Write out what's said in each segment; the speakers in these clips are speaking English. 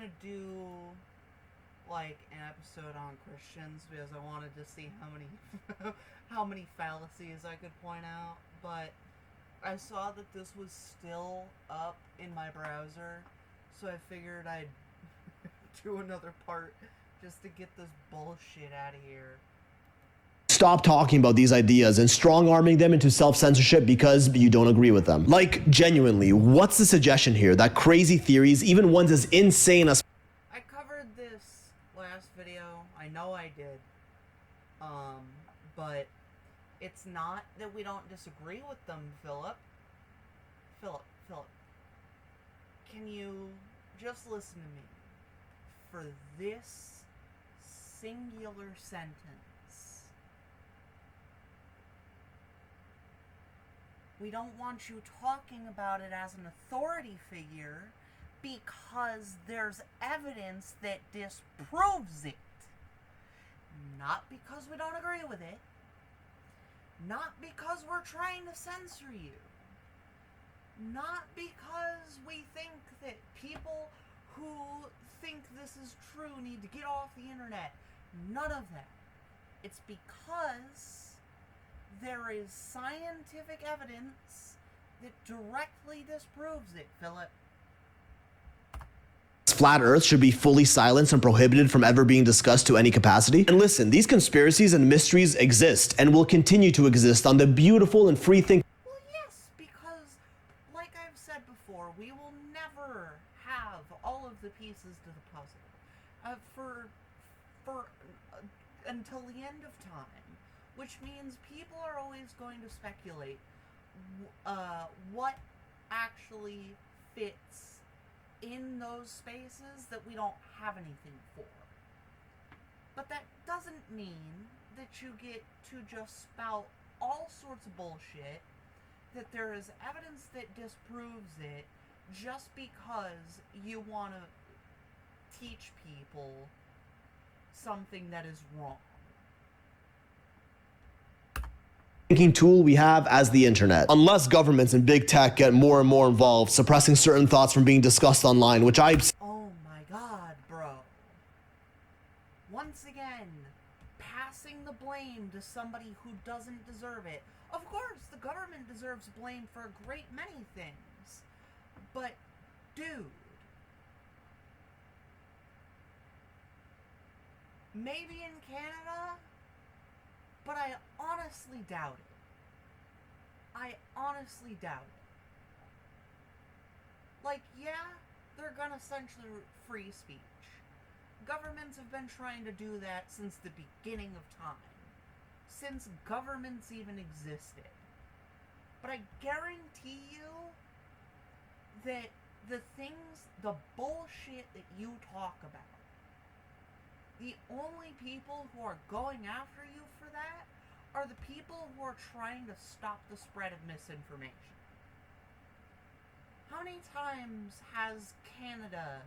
to do like an episode on Christians because I wanted to see how many fallacies I could point out, but I saw that this was still up in my browser, so I figured I'd do another part just to get this bullshit out of here. Stop talking about these ideas and strong-arming them into self-censorship because you don't agree with them. Like, genuinely, what's the suggestion here that crazy theories, even ones as insane as... I covered this last video, I know I did, but it's not that we don't disagree with them, Philip. Philip, can you just listen to me for this singular sentence? We don't want you talking about it as an authority figure because there's evidence that disproves it. Not because we don't agree with it. Not because we're trying to censor you. Not because we think that people who think this is true need to get off the internet. None of that. It's because there is scientific evidence that directly disproves it, Philip. Flat Earth should be fully silenced and prohibited from ever being discussed to any capacity? And listen, these conspiracies and mysteries exist and will continue to exist on the beautiful and free think. Well, yes, because, like I've said before, we will never have all of the pieces to the puzzle until the end of time, which means people are always going to speculate what actually fits in those spaces that we don't have anything for. But that doesn't mean that you get to just spout all sorts of bullshit, that there is evidence that disproves it, just because you want to teach people something that is wrong. Thinking tool we have as the internet. Unless governments and big tech get more and more involved, suppressing certain thoughts from being discussed online, which Oh my god, bro. Once again, passing the blame to somebody who doesn't deserve it. Of course, the government deserves blame for a great many things. But, dude. Maybe in Canada, but I honestly doubt it. I honestly doubt it. Like, yeah, they're gonna censor free speech. Governments have been trying to do that since the beginning of time. Since governments even existed. But I guarantee you that the bullshit that you talk about, the only people who are going after you for that are the people who are trying to stop the spread of misinformation. How many times has Canada,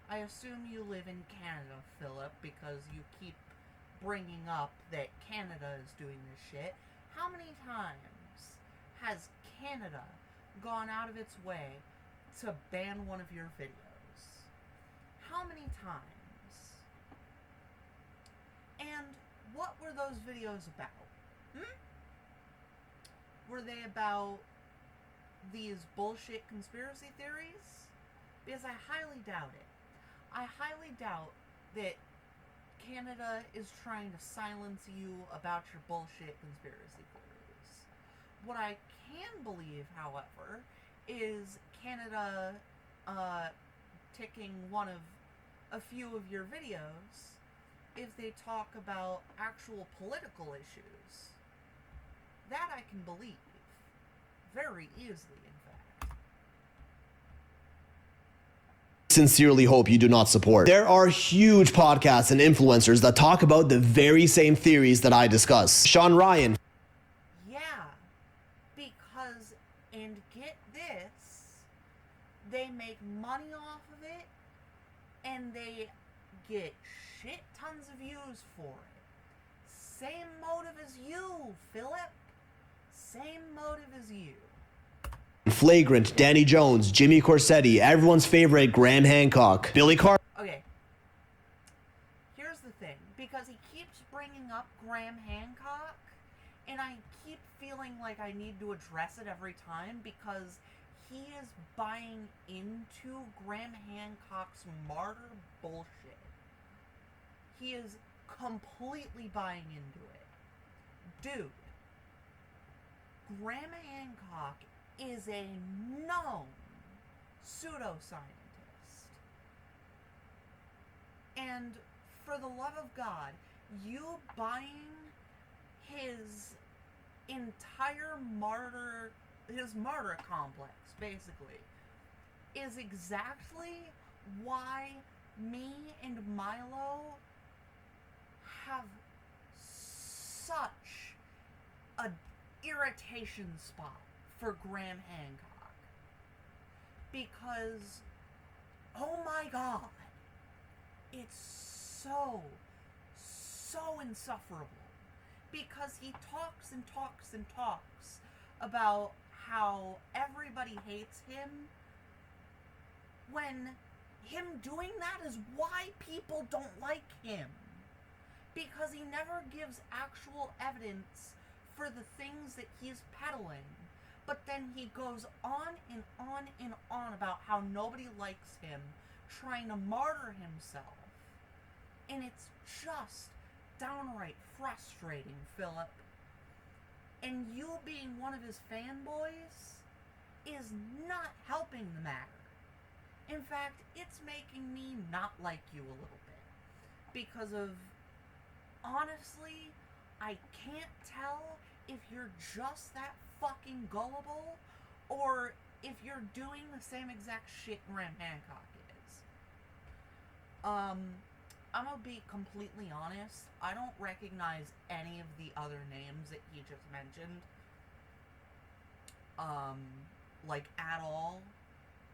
I assume you live in Canada, Philip, because you keep bringing up that Canada is doing this shit. How many times has Canada gone out of its way to ban one of your videos? How many times? And what were those videos about? Were they about these bullshit conspiracy theories? Because I highly doubt it. I highly doubt that Canada is trying to silence you about your bullshit conspiracy theories. What I can believe, however, is Canada ticking one of a few of your videos if they talk about actual political issues. That I can believe. Very easily, in fact. Sincerely hope you do not support. There are huge podcasts and influencers that talk about the very same theories that I discuss. Sean Ryan. Yeah, because, and get this, they make money off of it, and they get shit tons of views for it. Same motive as you, Philip. Same motive as you. Flagrant, Danny Jones, Jimmy Corsetti, everyone's favorite Graham Hancock, Billy Carr. because he keeps bringing up Graham Hancock, and I keep feeling like I need to address it every time because he is buying into Graham Hancock's martyr bullshit. He is completely buying into it. Dude, Graham Hancock is a known pseudoscientist. And for the love of God, you buying his entire martyr complex, basically, is exactly why me and Milo have such a irritation spot for Graham Hancock. Because, oh my God, it's so insufferable. Because he talks and talks and talks about how everybody hates him, when him doing that is why people don't like him. Because he never gives actual evidence for the things that he's peddling. But then he goes on and on and on about how nobody likes him, trying to martyr himself. And it's just downright frustrating, Philip. And you being one of his fanboys is not helping the matter. In fact, it's making me not like you a little bit. Because of, honestly, I can't tell if you're just that fucking gullible or if you're doing the same exact shit Graham Hancock is. I'm gonna be completely honest. I don't recognize any of the other names that he just mentioned. Like, at all.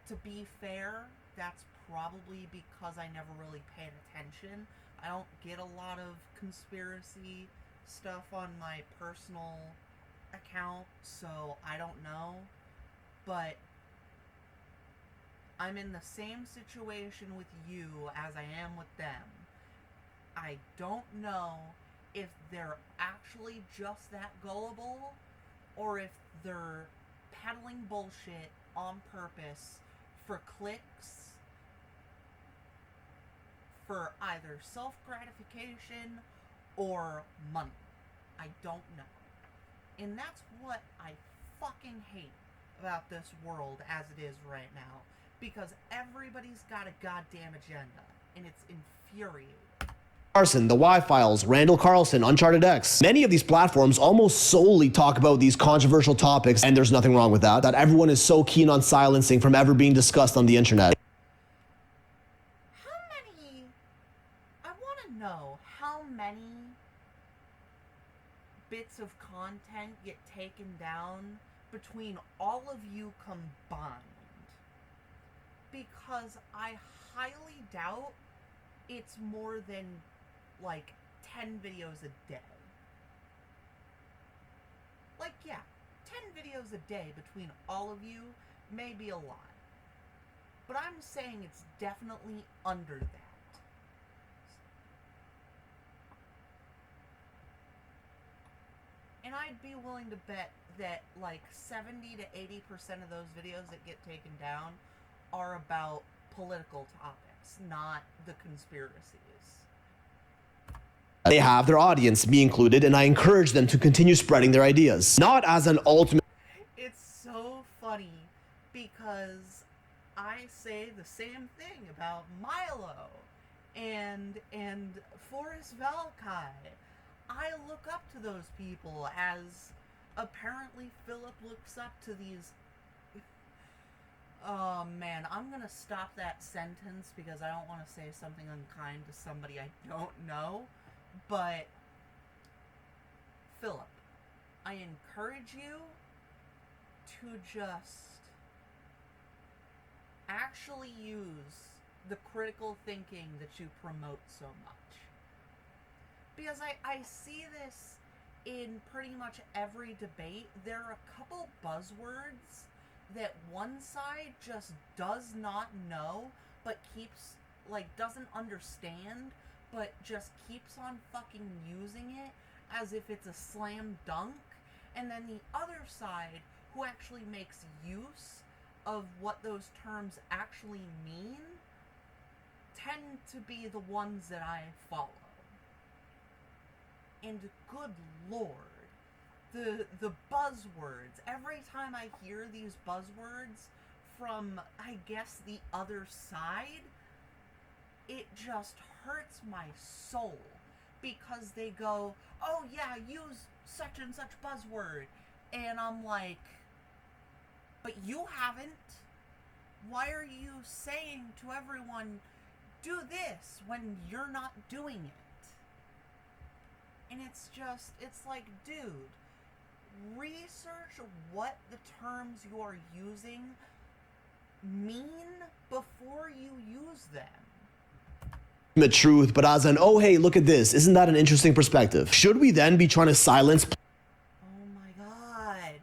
To be fair, that's probably because I never really paid attention. I don't get a lot of conspiracy stuff on my personal account, so I don't know. But I'm in the same situation with you as I am with them. I don't know if they're actually just that gullible or if they're peddling bullshit on purpose for clicks, for either self-gratification or money. I don't know. And that's what I fucking hate about this world as it is right now. Because everybody's got a goddamn agenda. And it's infuriating. Carson, the Y-Files, Randall Carlson, Uncharted X. Many of these platforms almost solely talk about these controversial topics, and there's nothing wrong with that everyone is so keen on silencing from ever being discussed on the internet. I want to know how many bits of content get taken down between all of you combined. Because I highly doubt it's more than like 10 videos a day. Like, yeah, 10 videos a day between all of you may be a lot. But I'm saying it's definitely under that. And I'd be willing to bet that like 70 to 80% of those videos that get taken down are about political topics, not the conspiracies. They have their audience, me included, and I encourage them to continue spreading their ideas. Not as an ultimate... It's so funny because I say the same thing about Milo and Forrest Valkai. I look up to those people as apparently Philip looks up to these... Oh man, I'm gonna stop that sentence because I don't want to say something unkind to somebody I don't know. But, Philip, I encourage you to just actually use the critical thinking that you promote so much. Because I see this in pretty much every debate. There are a couple buzzwords that one side just does not know, but keeps, like, doesn't understand, but just keeps on fucking using it as if it's a slam dunk, and then the other side, who actually makes use of what those terms actually mean, tend to be the ones that I follow. And good lord, the buzzwords, every time I hear these buzzwords from, I guess, the other side, it just hurts my soul, because they go, oh yeah, use such and such buzzword, and I'm like, but you haven't. Why are you saying to everyone, do this, when you're not doing it? And it's just, it's like, dude, research what the terms you are using mean before you use them. The truth, but as an, oh hey, look at this, isn't that an interesting perspective? Should we then be trying to silence? Oh my god.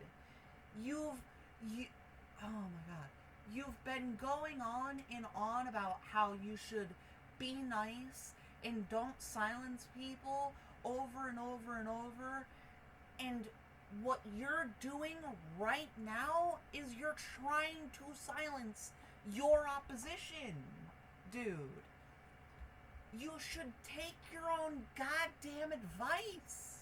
You've been going on and on about how you should be nice and don't silence people over and over and over, and what you're doing right now is you're trying to silence your opposition, dude. You should take your own goddamn advice.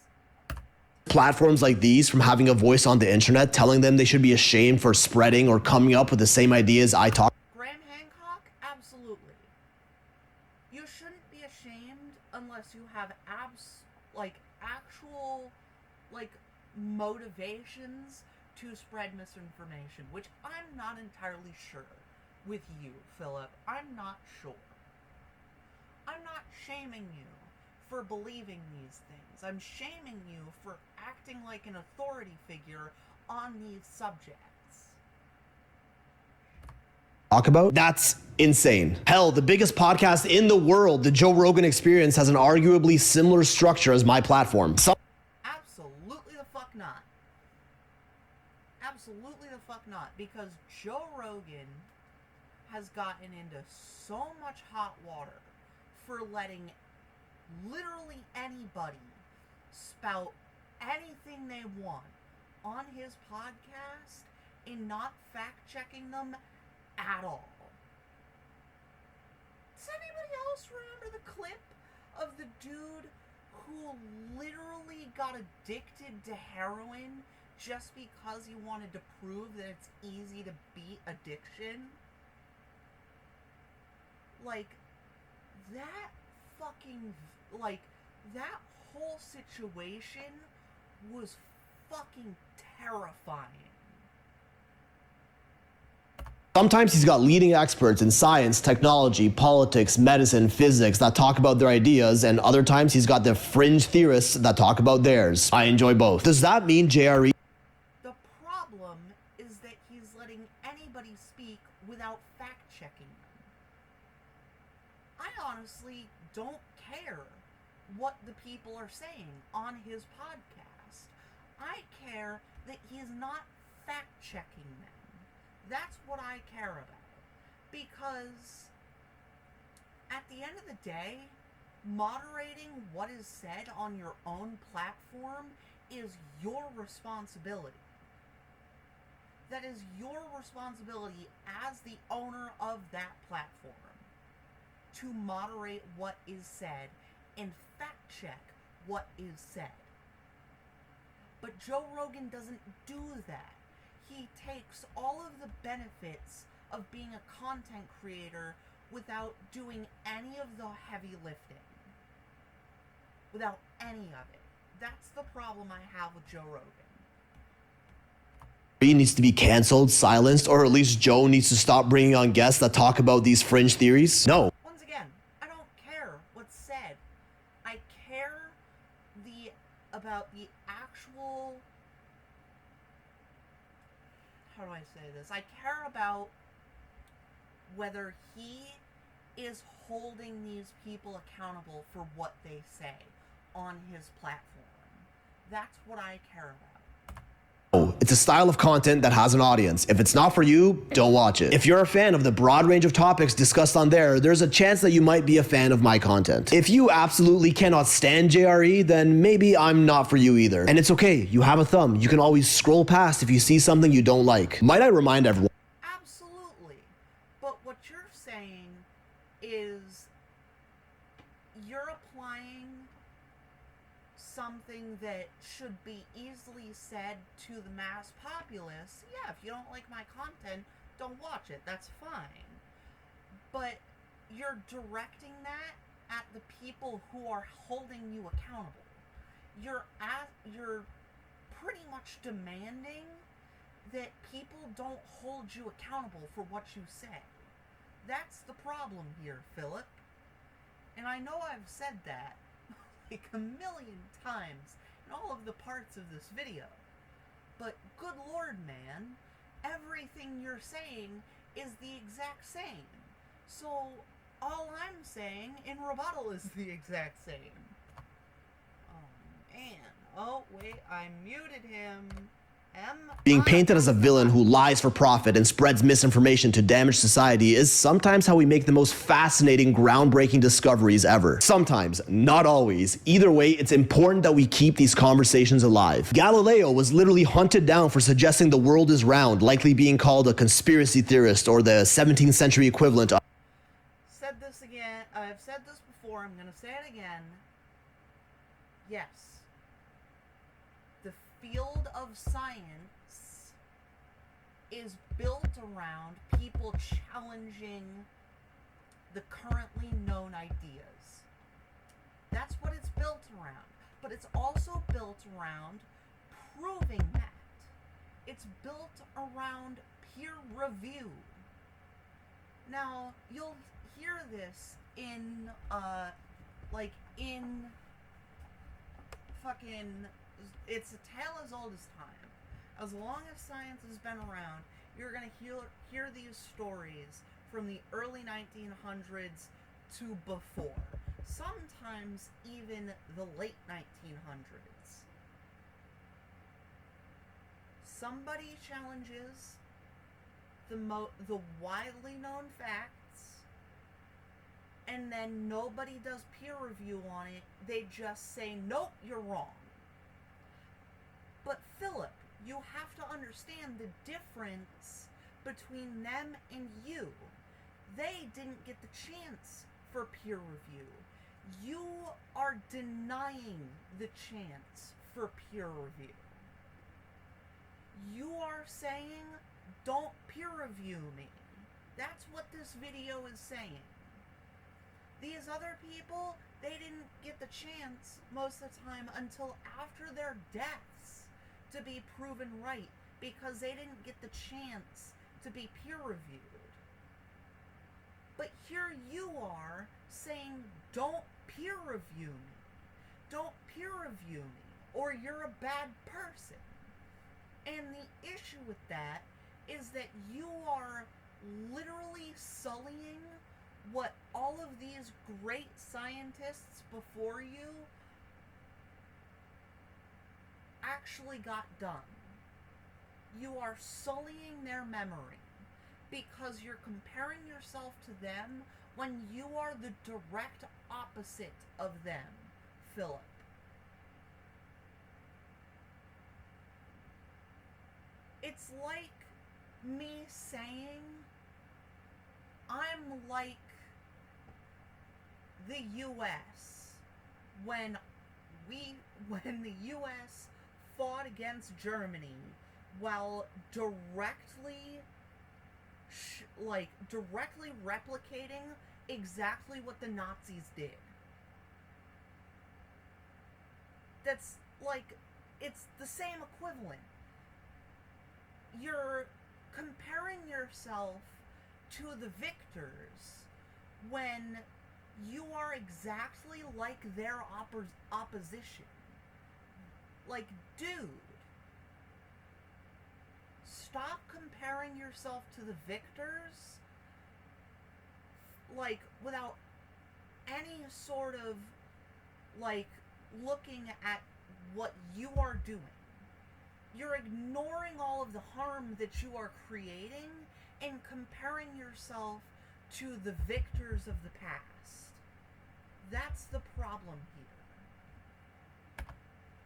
Platforms like these from having a voice on the internet telling them they should be ashamed for spreading or coming up with the same ideas I talk. Graham Hancock? Absolutely. You shouldn't be ashamed unless you have actual motivations to spread misinformation, which I'm not entirely sure with you, Philip. I'm not sure. I'm not shaming you for believing these things. I'm shaming you for acting like an authority figure on these subjects. Talk about? That's insane. Hell, the biggest podcast in the world, the Joe Rogan Experience, has an arguably similar structure as my platform. Absolutely the fuck not. Absolutely the fuck not. Because Joe Rogan has gotten into so much hot water for letting literally anybody spout anything they want on his podcast and not fact-checking them at all. Does anybody else remember the clip of the dude who literally got addicted to heroin just because he wanted to prove that it's easy to beat addiction? That whole situation was fucking terrifying. Sometimes he's got leading experts in science, technology, politics, medicine, physics that talk about their ideas, and other times he's got the fringe theorists that talk about theirs. I enjoy both. Does that mean JRE? The problem is that he's letting anybody speak without fact-checking them. I honestly don't care what the people are saying on his podcast. I care that he's not fact-checking them. That's what I care about. Because at the end of the day, moderating what is said on your own platform is your responsibility. That is your responsibility as the owner of that platform to moderate what is said and fact check what is said. But Joe Rogan doesn't do that. He takes all of the benefits of being a content creator without doing any of the heavy lifting. Without any of it. That's the problem I have with Joe Rogan. He needs to be canceled, silenced, or at least Joe needs to stop bringing on guests that talk about these fringe theories? No. Once again, I don't care what's said. I care about the actual... How do I say this? I care about whether he is holding these people accountable for what they say on his platform. That's what I care about. Oh, It's a style of content that has an audience. If it's not for you, don't watch it. If you're a fan of the broad range of topics discussed on there, there's a chance that you might be a fan of my content. If you absolutely cannot stand JRE, then maybe I'm not for you either. And it's okay, you have a thumb. You can always scroll past if you see something you don't like. Might I remind everyone? Absolutely. But what you're saying is you're applying something that should be easily said to the mass populace. Yeah, if you don't like my content, don't watch it. That's fine. But you're directing that at the people who are holding you accountable. You're pretty much demanding that people don't hold you accountable for what you say. That's the problem here, Philip. And I know I've said that like a million times in all of the parts of this video. But good lord, man, everything you're saying is the exact same. So all I'm saying in rebuttal is the exact same. Oh man. Oh wait, I muted him. Being painted as a villain who lies for profit and spreads misinformation to damage society is sometimes how we make the most fascinating, groundbreaking discoveries ever. Sometimes, not always. Either way, it's important that we keep these conversations alive. Galileo was literally hunted down for suggesting the world is round, likely being called a conspiracy theorist or the 17th century equivalent of... Said this again. I've said this before. I'm going to say it again. Yes. The field of science is built around people challenging the currently known ideas. That's what it's built around. But it's also built around proving that. It's built around peer review. Now, you'll hear this in fucking... It's a tale as old as time. As long as science has been around, you're going to hear these stories from the early 1900s to before. Sometimes even the late 1900s. Somebody challenges the widely known facts, and then nobody does peer review on it. They just say, nope, you're wrong. But Philip, you have to understand the difference between them and you. They didn't get the chance for peer review. You are denying the chance for peer review. You are saying, don't peer review me. That's what this video is saying. These other people, they didn't get the chance most of the time until after their deaths to be proven right, because they didn't get the chance to be peer reviewed. But here you are saying, don't peer review me. Don't peer review me, or you're a bad person. And the issue with that is that you are literally sullying what all of these great scientists before you actually got done. You are sullying their memory because you're comparing yourself to them when you are the direct opposite of them, Philip. It's like me saying I'm like the U.S. when the U.S. fought against Germany while directly replicating exactly what the Nazis did. That's like, it's the same equivalent. You're comparing yourself to the victors when you are exactly like their opposition. Like, dude, stop comparing yourself to the victors, like, without any sort of, like, looking at what you are doing. You're ignoring all of the harm that you are creating and comparing yourself to the victors of the past. That's the problem here.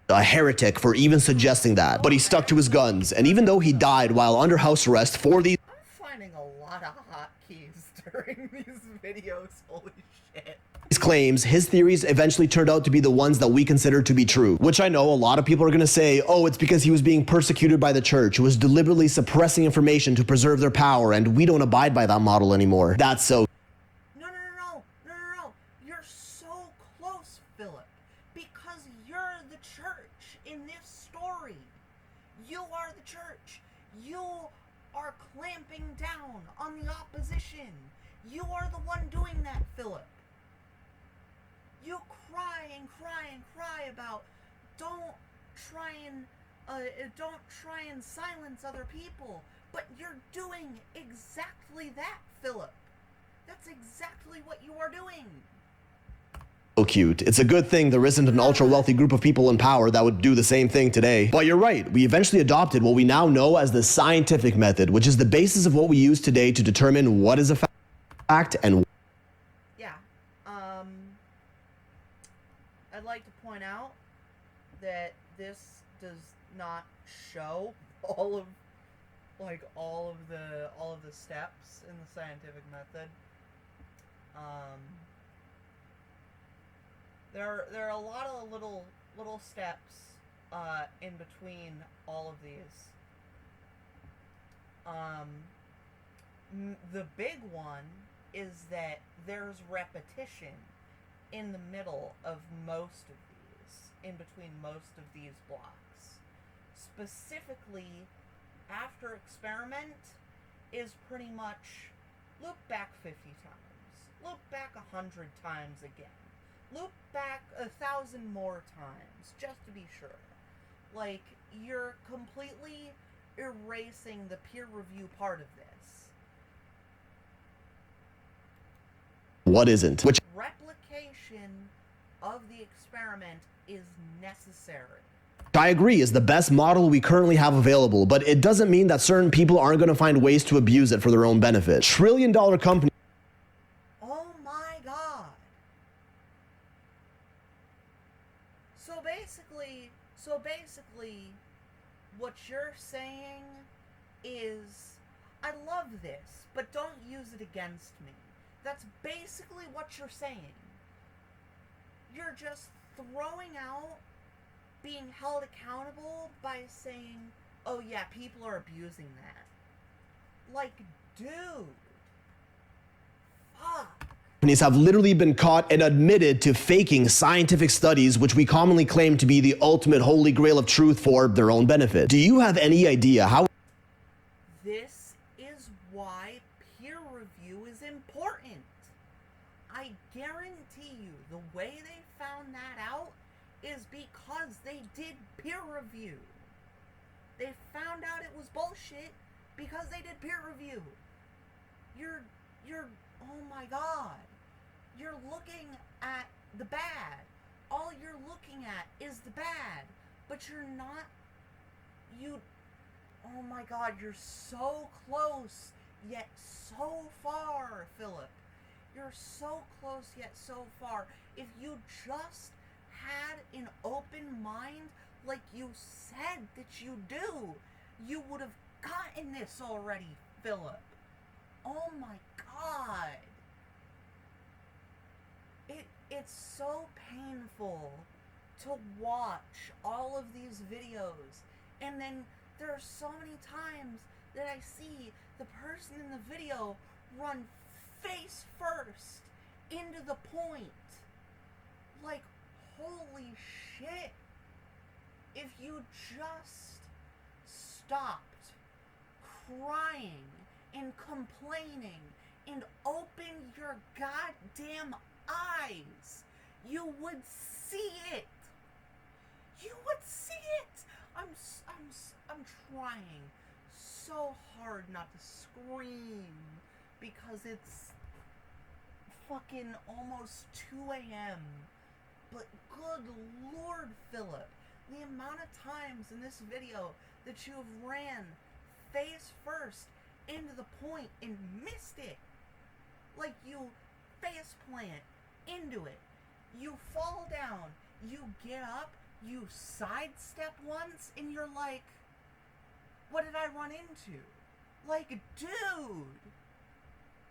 A heretic for even suggesting that, but he stuck to his guns, and even though he died while under house arrest for these I'm finding a lot of hotkeys during these videos, holy shit. claims, his theories eventually turned out to be the ones that we consider to be true, which I know a lot of people are going to say, oh, it's because he was being persecuted by the church, who was deliberately suppressing information to preserve their power, and we don't abide by that model anymore. That's so No. You're so close, Philip, because you're the church in this story. You are the church. You are clamping down on the opposition. You are the one doing that, Philip. You cry about don't try and silence other people, but you're doing exactly that, Philip. That's exactly what you are doing. so cute. It's a good thing there isn't an ultra-wealthy group of people in power that would do the same thing today. But you're right, we eventually adopted what we now know as the scientific method, which is the basis of what we use today to determine what is a fact and Yeah. I'd like to point out that this does not show all of the steps in the scientific method. There are a lot of little steps in between all of these. The big one is that there's repetition in the middle of most of these, in between most of these blocks. Specifically, after experiment is pretty much loop back 50 times, loop back 100 times again, loop back 1,000 more times, just to be sure. Like, you're completely erasing the peer review part of this. what isn't. Which Replication of the experiment is necessary. I agree is the best model we currently have available, but it doesn't mean that certain people aren't going to find ways to abuse it for their own benefit. Trillion-dollar companies Oh my god. So basically, what you're saying is, I love this, but don't use it against me. That's basically what you're saying. You're just throwing out being held accountable by saying, oh yeah, people are abusing that. Like, dude. Fuck. have literally been caught and admitted to faking scientific studies, which we commonly claim to be the ultimate holy grail of truth for their own benefit. Do you have any idea how This is why peer review is important. I guarantee you the way they found that out is because they did peer review. They found out it was bullshit because they did peer review. You're, oh my god. You're looking at the bad. All you're looking at is the bad. But you're not, oh my god, you're so close, yet so far, Philip. You're so close, yet so far. If you just had an open mind, like you said that you do, you would have gotten this already, Philip. Oh my god. It's so painful to watch all of these videos, and then there are so many times that I see the person in the video run face first into the point. Like, holy shit. If you just stopped crying and complaining and opened your goddamn eyes, you would see it. You would see it. I'm trying so hard not to scream because it's fucking almost 2 a.m. But good lord, Philip, the amount of times in this video that you have ran face first into the point and missed it. Like, you face plant into it. You fall down. You get up. You sidestep once, and you're like, what did I run into? Like, dude.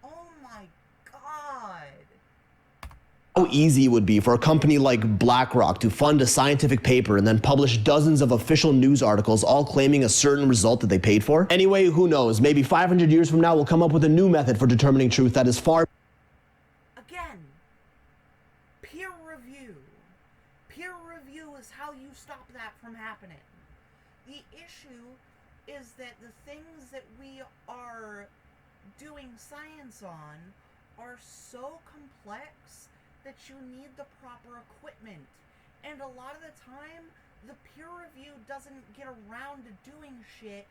Oh my god. How easy it would be for a company like BlackRock to fund a scientific paper and then publish dozens of official news articles all claiming a certain result that they paid for. Anyway, who knows? Maybe 500 years from now we'll come up with a new method for determining truth that is far... Again, peer review. Peer review is how you stop that from happening. The issue is that the things that we are doing science on are so complex that you need the proper equipment. And a lot of the time, the peer review doesn't get around to doing shit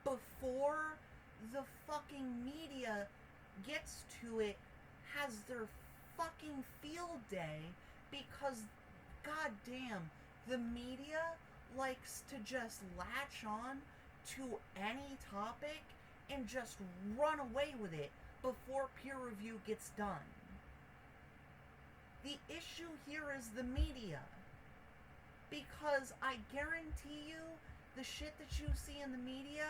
before the fucking media gets to it, has their fucking field day, because goddamn, the media likes to just latch on to any topic and just run away with it before peer review gets done. The issue here is the media. Because I guarantee you, the shit that you see in the media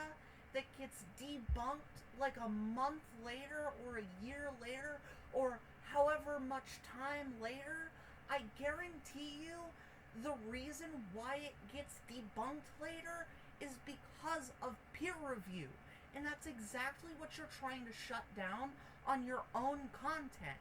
that gets debunked like a month later or a year later or however much time later, I guarantee you the reason why it gets debunked later is because of peer review. And that's exactly what you're trying to shut down on your own content.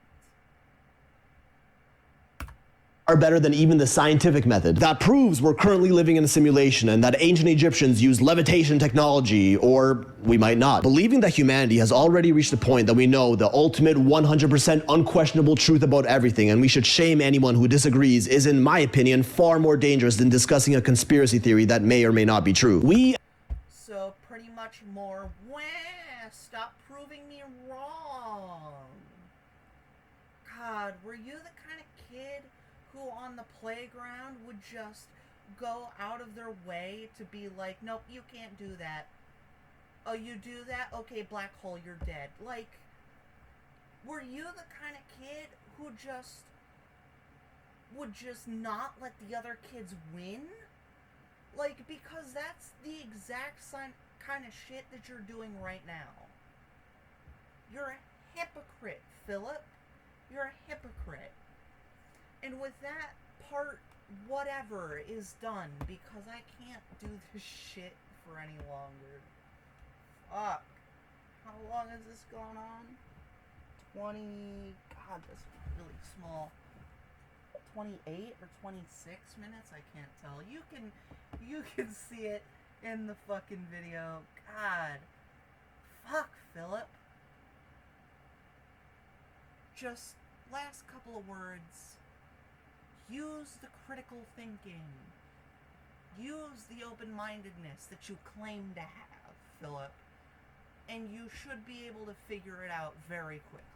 Are better than even the scientific method that proves we're currently living in a simulation and that ancient Egyptians used levitation technology, or we might not. Believing that humanity has already reached the point that we know the ultimate 100% unquestionable truth about everything and we should shame anyone who disagrees is, in my opinion, far more dangerous than discussing a conspiracy theory that may or may not be true. So pretty much more, wah, stop proving me wrong. God, were you the kind of kid who on the playground would just go out of their way to be like, nope, you can't do that. Oh, you do that? Okay, black hole, you're dead. Like, were you the kind of kid who would just not let the other kids win? Like, because that's the exact kind of shit that you're doing right now. You're a hypocrite, Philip. You're a hypocrite. And with that part, whatever, is done, because I can't do this shit for any longer. Fuck. How long has this gone on? 20... God, this is really small. 28 or 26 minutes? I can't tell. You can see it in the fucking video. God. Fuck, Philip. Just last couple of words. Use the critical thinking. Use the open-mindedness that you claim to have, Philip. And you should be able to figure it out very quickly.